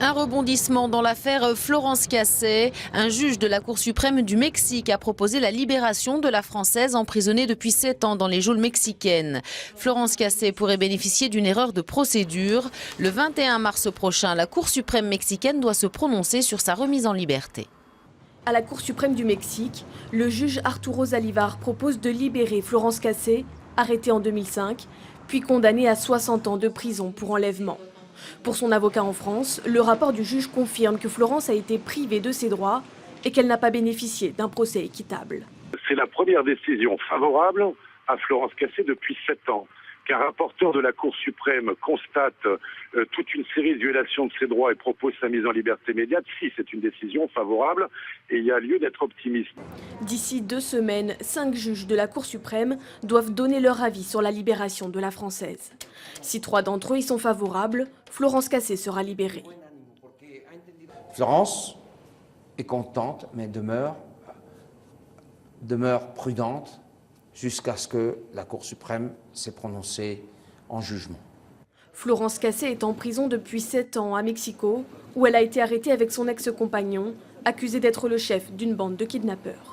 Un rebondissement dans l'affaire Florence Cassé. Un juge de la Cour suprême du Mexique a proposé la libération de la Française emprisonnée depuis 7 ans dans les geôles mexicaines. Florence Cassé pourrait bénéficier d'une erreur de procédure. Le 21 mars prochain, la Cour suprême mexicaine doit se prononcer sur sa remise en liberté. À la Cour suprême du Mexique, le juge Arturo Salivar propose de libérer Florence Cassé, arrêtée en 2005, puis condamnée à 60 ans de prison pour enlèvement. Pour son avocat en France, le rapport du juge confirme que Florence a été privée de ses droits et qu'elle n'a pas bénéficié d'un procès équitable. C'est la première décision favorable à Florence Cassé depuis 7 ans. Qu'un rapporteur de la Cour suprême constate toute une série de violations de ses droits et propose sa mise en liberté immédiate, si c'est une décision favorable et il y a lieu d'être optimiste. D'ici 2 semaines, 5 juges de la Cour suprême doivent donner leur avis sur la libération de la Française. Si 3 d'entre eux y sont favorables, Florence Cassé sera libérée. Florence est contente, mais demeure prudente jusqu'à ce que la Cour suprême s'est prononcée en jugement. Florence Cassé est en prison depuis 7 ans à Mexico, où elle a été arrêtée avec son ex-compagnon, accusé d'être le chef d'une bande de kidnappeurs.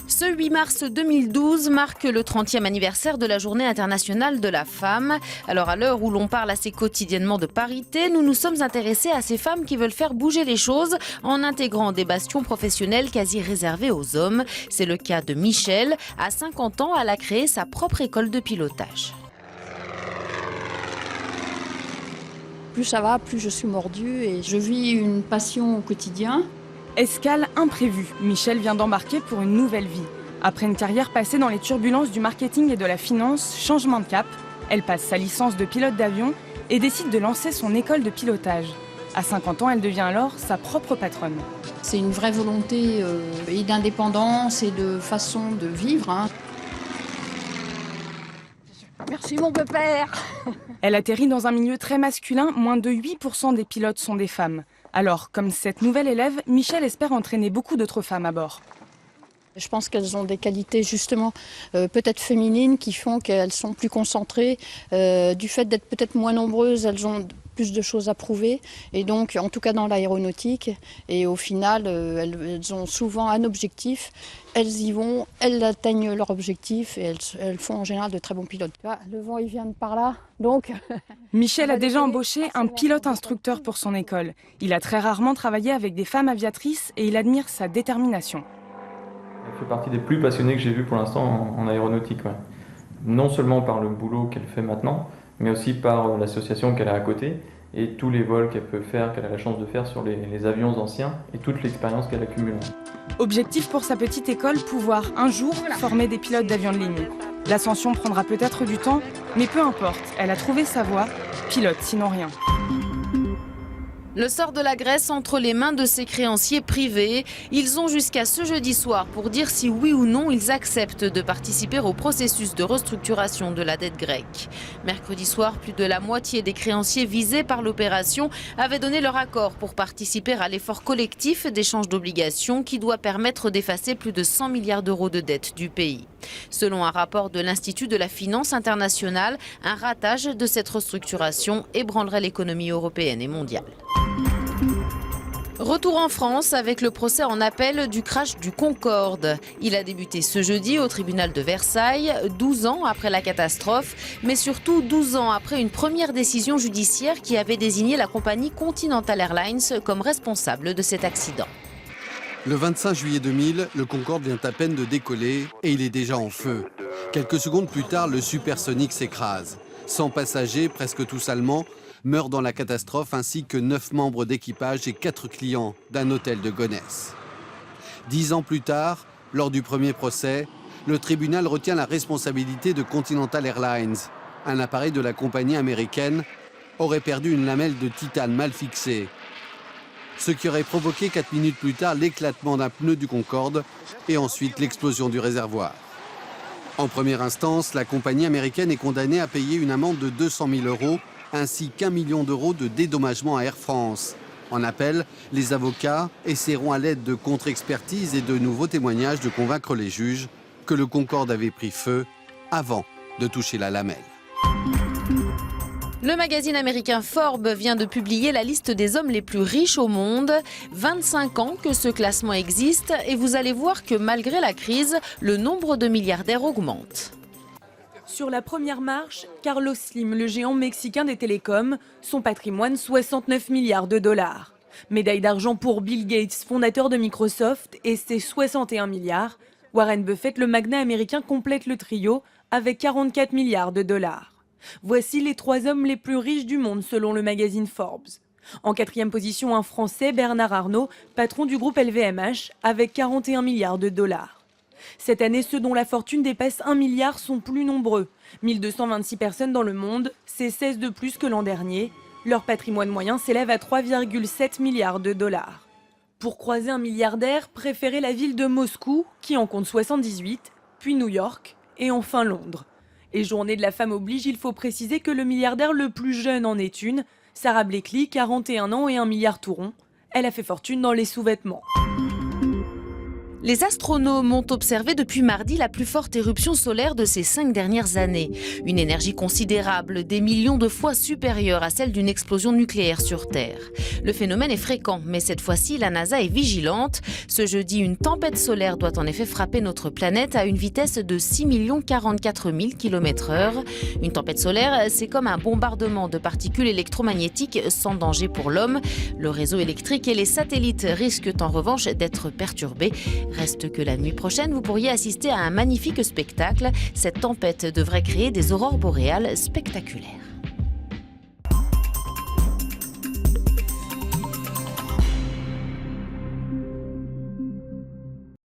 Ce 8 mars 2012 marque le 30e anniversaire de la Journée internationale de la femme. Alors à l'heure où l'on parle assez quotidiennement de parité, nous nous sommes intéressés à ces femmes qui veulent faire bouger les choses en intégrant des bastions professionnels quasi réservés aux hommes. C'est le cas de Michel. À 50 ans, elle a créé sa propre école de pilotage. Plus ça va, plus je suis mordue et je vis une passion au quotidien. Escale imprévue, Michel vient d'embarquer pour une nouvelle vie. Après une carrière passée dans les turbulences du marketing et de la finance, changement de cap, elle passe sa licence de pilote d'avion et décide de lancer son école de pilotage. À 50 ans, elle devient alors sa propre patronne. C'est une vraie volonté et d'indépendance et de façon de vivre. Merci mon pépère. Elle atterrit dans un milieu très masculin, moins de 8% des pilotes sont des femmes. Alors, comme cette nouvelle élève, Michel espère entraîner beaucoup d'autres femmes à bord. Je pense qu'elles ont des qualités justement peut-être féminines qui font qu'elles sont plus concentrées. Du fait d'être peut-être moins nombreuses, elles ont plus de choses à prouver. Et donc, en tout cas dans l'aéronautique, et au final, elles ont souvent un objectif. Elles y vont, elles atteignent leur objectif et elles font en général de très bons pilotes. Le vent, il vient de par là, donc... Michel a déjà embauché un pilote instructeur pour son école. Il a très rarement travaillé avec des femmes aviatrices et il admire sa détermination. Elle fait partie des plus passionnées que j'ai vues pour l'instant en aéronautique. Ouais. Non seulement par le boulot qu'elle fait maintenant, mais aussi par l'association qu'elle a à côté et tous les vols qu'elle peut faire, qu'elle a la chance de faire sur les avions anciens et toute l'expérience qu'elle accumule. Objectif pour sa petite école, pouvoir un jour former des pilotes d'avions de ligne. L'ascension prendra peut-être du temps, mais peu importe, elle a trouvé sa voie, pilote sinon rien. Le sort de la Grèce entre les mains de ses créanciers privés. Ils ont jusqu'à ce jeudi soir pour dire si oui ou non ils acceptent de participer au processus de restructuration de la dette grecque. Mercredi soir, plus de la moitié des créanciers visés par l'opération avaient donné leur accord pour participer à l'effort collectif d'échange d'obligations qui doit permettre d'effacer plus de 100 milliards d'euros de dette du pays. Selon un rapport de l'Institut de la finance internationale, un ratage de cette restructuration ébranlerait l'économie européenne et mondiale. Retour en France avec le procès en appel du crash du Concorde. Il a débuté ce jeudi au tribunal de Versailles, 12 ans après la catastrophe, mais surtout 12 ans après une première décision judiciaire qui avait désigné la compagnie Continental Airlines comme responsable de cet accident. Le 25 juillet 2000, le Concorde vient à peine de décoller et il est déjà en feu. Quelques secondes plus tard, le supersonique s'écrase. 100 passagers, presque tous allemands, meurent dans la catastrophe ainsi que 9 membres d'équipage et 4 clients d'un hôtel de Gonesse. 10 ans plus tard, lors du premier procès, le tribunal retient la responsabilité de Continental Airlines. Un appareil de la compagnie américaine aurait perdu une lamelle de titane mal fixée, ce qui aurait provoqué 4 minutes plus tard l'éclatement d'un pneu du Concorde et ensuite l'explosion du réservoir. En première instance, la compagnie américaine est condamnée à payer une amende de 200 000 € ainsi qu'1 million d'euros de dédommagement à Air France. En appel, les avocats essaieront à l'aide de contre-expertises et de nouveaux témoignages de convaincre les juges que le Concorde avait pris feu avant de toucher la lamelle. Le magazine américain Forbes vient de publier la liste des hommes les plus riches au monde. 25 ans que ce classement existe et vous allez voir que malgré la crise, le nombre de milliardaires augmente. Sur la première marche, Carlos Slim, le géant mexicain des télécoms, son patrimoine 69 milliards de dollars. Médaille d'argent pour Bill Gates, fondateur de Microsoft, et ses 61 milliards. Warren Buffett, le magnat américain, complète le trio avec 44 milliards de dollars. Voici les 3 hommes les plus riches du monde selon le magazine Forbes. En 4e position, un Français, Bernard Arnault, patron du groupe LVMH, avec 41 milliards de dollars. Cette année, ceux dont la fortune dépasse 1 milliard sont plus nombreux. 1226 personnes dans le monde, c'est 16 de plus que l'an dernier. Leur patrimoine moyen s'élève à 3,7 milliards de dollars. Pour croiser un milliardaire, préférez la ville de Moscou, qui en compte 78, puis New York, et enfin Londres. Et journée de la femme oblige, il faut préciser que le milliardaire le plus jeune en est une, Sarah Blakely, 41 ans et 1 milliard tout rond. Elle a fait fortune dans les sous-vêtements. Les astronomes ont observé depuis mardi la plus forte éruption solaire de ces 5 dernières années. Une énergie considérable, des millions de fois supérieure à celle d'une explosion nucléaire sur Terre. Le phénomène est fréquent, mais cette fois-ci, la NASA est vigilante. Ce jeudi, une tempête solaire doit en effet frapper notre planète à une vitesse de 6 044 000 km/h. Une tempête solaire, c'est comme un bombardement de particules électromagnétiques sans danger pour l'homme. Le réseau électrique et les satellites risquent en revanche d'être perturbés. Reste que la nuit prochaine, vous pourriez assister à un magnifique spectacle. Cette tempête devrait créer des aurores boréales spectaculaires.